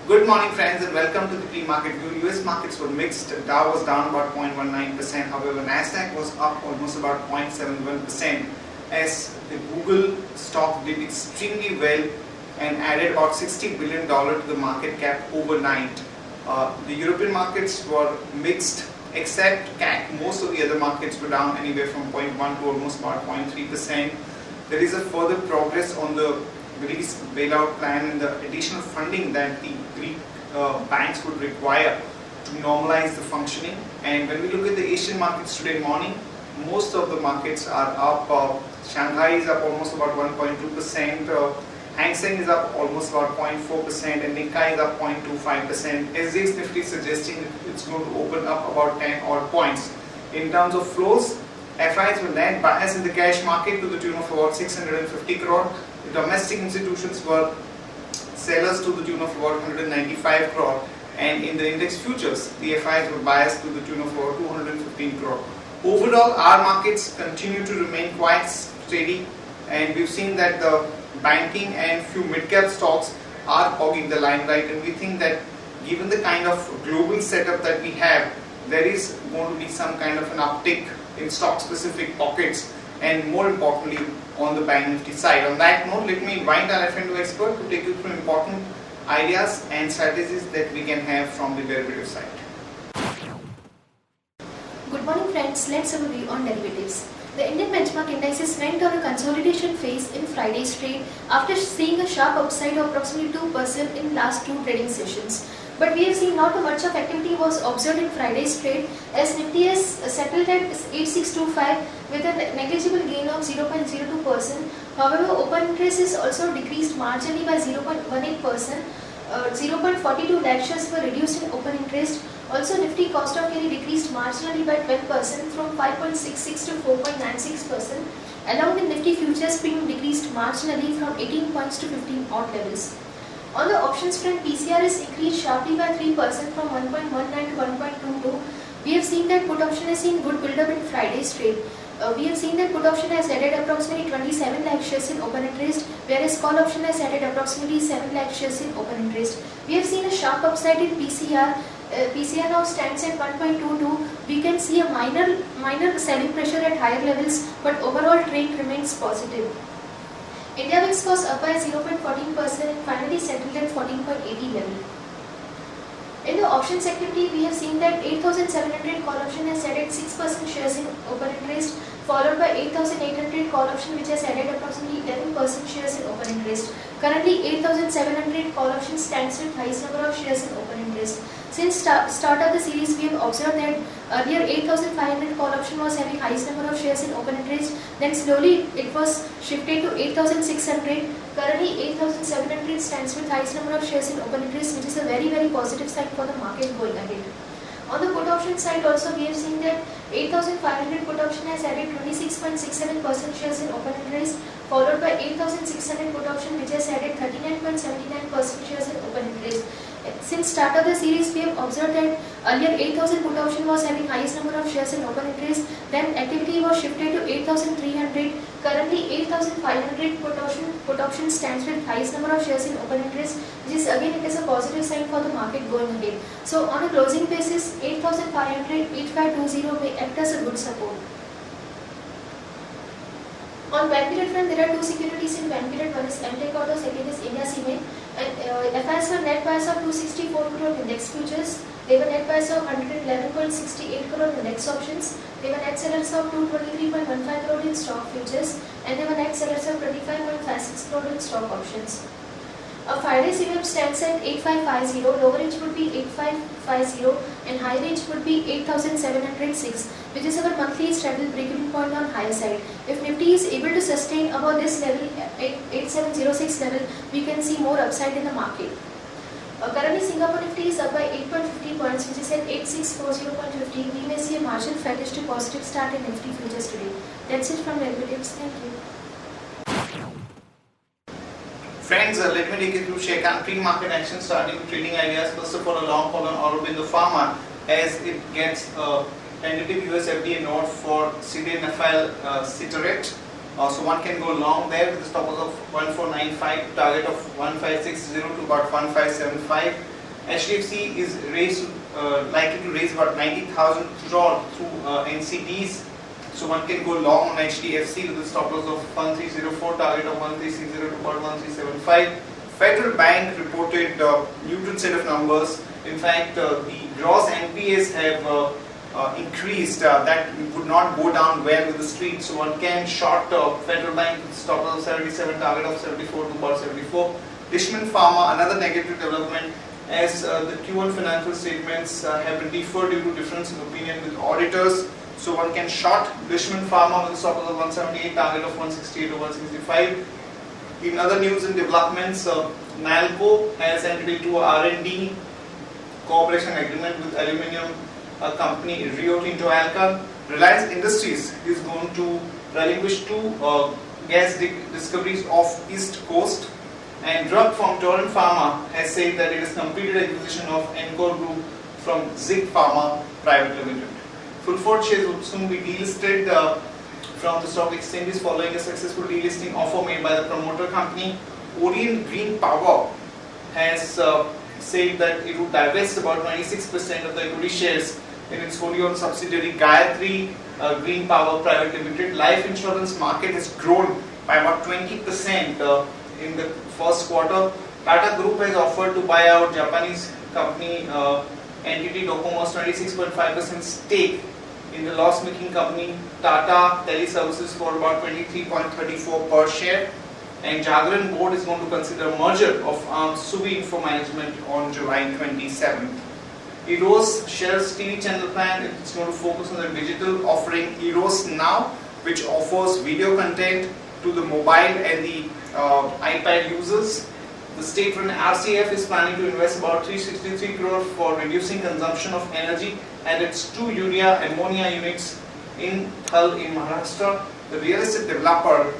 Good morning friends and welcome to the pre-market view. US markets were mixed. Dow was down about 0.19%. However, Nasdaq was up almost about 0.71% as the Google stock did extremely well and added about $60 billion to the market cap overnight. The European markets were mixed except CAC. Most of the other markets were down anywhere from 0.1 to almost about 0.3%. There is a further progress on the Greece bailout plan and the additional funding that the Greek banks would require to normalize the functioning. And when we look at the Asian markets today morning, most of the markets are up. Shanghai is up almost about 1.2%. Hang Seng is up almost about 0.4% and Nikkei is up 0.25%. SDX Nifty is suggesting it's going to open up about 10 odd points. In terms of flows, FIs were net bias in the cash market to the tune of about 650 crore. The domestic institutions were sellers to the tune of about 195 crore, and in the index futures, the FIs were biased to the tune of about 215 crore. Overall, our markets continue to remain quite steady, and we've seen that the banking and few mid-cap stocks are hogging the limelight, and we think that given the kind of global setup that we have, there is going to be some kind of an uptick in stock-specific pockets, and more importantly, on the Bank Nifty side. On that note, let me invite our F&O expert to take you through important ideas and strategies that we can have from the derivative side. Good morning friends, let's have a view on derivatives. The Indian benchmark indices went on a consolidation phase in Friday's trade after seeing a sharp upside of approximately 2% in last two trading sessions. But we have seen not much of activity was observed in Friday's trade as Nifty has settled at 8625 with a negligible gain of 0.02%. However, open interest is also decreased marginally by 0.18%. 0.42 lakh shares were reduced in open interest. Also, Nifty cost of carry decreased marginally by 12% from 5.66 to 4.96%. Along with Nifty futures premium decreased marginally from 18 points to 15 odd levels. On the options front, PCR is increased sharply by 3% from 1.19 to 1.22. We have seen that put option has seen good build-up in Friday's trade. We have seen that put option has added approximately 27 lakh shares in open interest, whereas call option has added approximately 7 lakh shares in open interest. We have seen a sharp upside in PCR. PCR now stands at 1.22. We can see a minor selling pressure at higher levels, but overall trend remains positive. India VIX was up by 0.14% and finally settled at 14.80 level. In the options activity, we have seen that 8,700 call option has added 6% shares in open interest, followed by 8,800 call option which has added approximately 11% shares in open interest. Currently, 8,700 call option stands with highest number of shares in open interest. Since start of the series, we have observed that earlier 8,500 call option was having highest number of shares in open interest. Then slowly it was shifted to 8,600. Currently 8,700 stands with highest number of shares in open interest, which is a very positive sign for the market going ahead. On the put option side also, we have seen that 8,500 put option has added 26.67% shares in open interest, followed by 8,600 put option which has added 39.79% shares in open interest. Since start of the series, we have observed that earlier 8,000 put option was having highest number of shares in open interest, then activity was shifted to 8,300. Currently 8,500 put option stands with highest number of shares in open interest, which is again it is a positive sign for the market going ahead. So on a closing basis, 8,500, 8520 may act as a good support. On bank period front, there are two securities in bank period. One is MTech Auto, second is India Cement. And FIs were net bias of 264 crore index futures. They were net bias of 111.68 crore index options. They were net sellers of 223.15 crore in stock futures, and they were net sellers of 25.56 crore in stock options. A 5-day CVM stands at 8550, lower range would be 8550 and high range would be 8706, which is our monthly straddle break-even point on higher side. If Nifty is able to sustain above this level, 8706 level, we can see more upside in the market. Currently Singapore Nifty is up by 8.50 points, which is at 8640.50. We may see a marginal flattish to positive start in Nifty futures today. That's it from derivatives. Thank you. Friends, let me take you through Sharekhan pre-market action starting with trading ideas. First of all, a long call on Aurobindo Pharma as it gets a tentative US FDA note for sildenafil citrate. So one can go long there with the stop loss of 1495, target of 1560 to about 1575. HDFC is likely to raise about 90,000 crore through NCDs. So one can go long on HDFC with a stop loss of 1304, target of 1360 to about 1375. Federal Bank reported muted set of numbers. In fact, the gross NPAs have increased. That would not go down well with the street. So one can short Federal Bank with stop loss of 77, target of 74 to about 74. Dishman Pharma, another negative development, as the Q1 financial statements have been deferred due to difference in opinion with auditors. So one can short Dishman Pharma with a stop loss of 178, target of 168 to 165. In other news and developments, NALCO has entered into a R&D cooperation agreement with aluminium company Rio Tinto Alcan. Reliance Industries is going to relinquish two gas discoveries off East Coast. And drug firm Torrent Pharma has said that it has completed acquisition of Encore Group from Zig Pharma Private Limited. Fulford shares will soon be delisted from the stock exchanges following a successful delisting offer made by the promoter company. Orient Green Power has said that it would divest about 26% of the equity shares in its wholly owned subsidiary Gayatri Green Power Private Limited. Life insurance market has grown by about 20% in the first quarter. Tata Group has offered to buy out Japanese company entity Docomo's 26.5% stake in the loss-making company Tata Teleservices for about 23.34 per share. And Jagran board is going to consider merger of Subi Info Management on July 27th. Eros shares TV channel plan. It's going to focus on the digital offering Eros Now, which offers video content to the mobile and the iPad users. The state-run RCF is planning to invest about 363 crore for reducing consumption of energy at its two urea ammonia units in Thal in Maharashtra. The real estate developer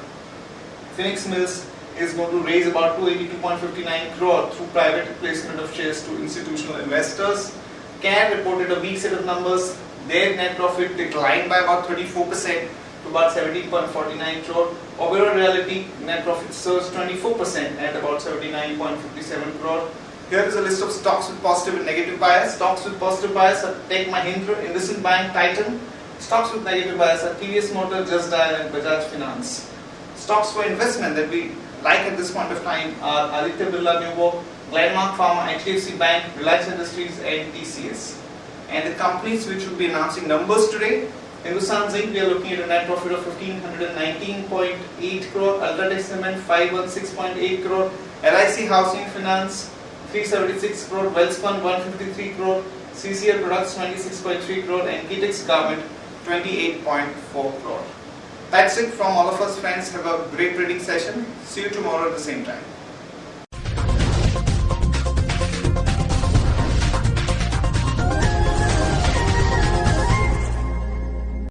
Phoenix Mills is going to raise about 282.59 crore through private placement of shares to institutional investors. CAR reported a weak set of numbers. Their net profit declined by about 34% to about 17.49 crore. Overall Realty net profit surged 24% at about 79.57 crore. Here is a list of stocks with positive and negative bias. Stocks with positive bias are Tech Mahindra, IndusInd Bank, Titan. Stocks with negative bias are TVS Motor, Just Dial and Bajaj Finance. Stocks for investment that we like at this point of time are Aditya Birla Nuvo, Glenmark Pharma, HDFC Bank, Reliance Industries and TCS. And the companies which will be announcing numbers today: Hindustan Zinc, we are looking at a net profit of 1519.8 crore, Ultratech Cement 516.8 crore, LIC Housing Finance 376 crore, Welspun 153 crore, CCL Products 26.3 crore and Kitex Garment 28.4 crore. That's it from all of us, friends. Have a great trading session. See you tomorrow at the same time.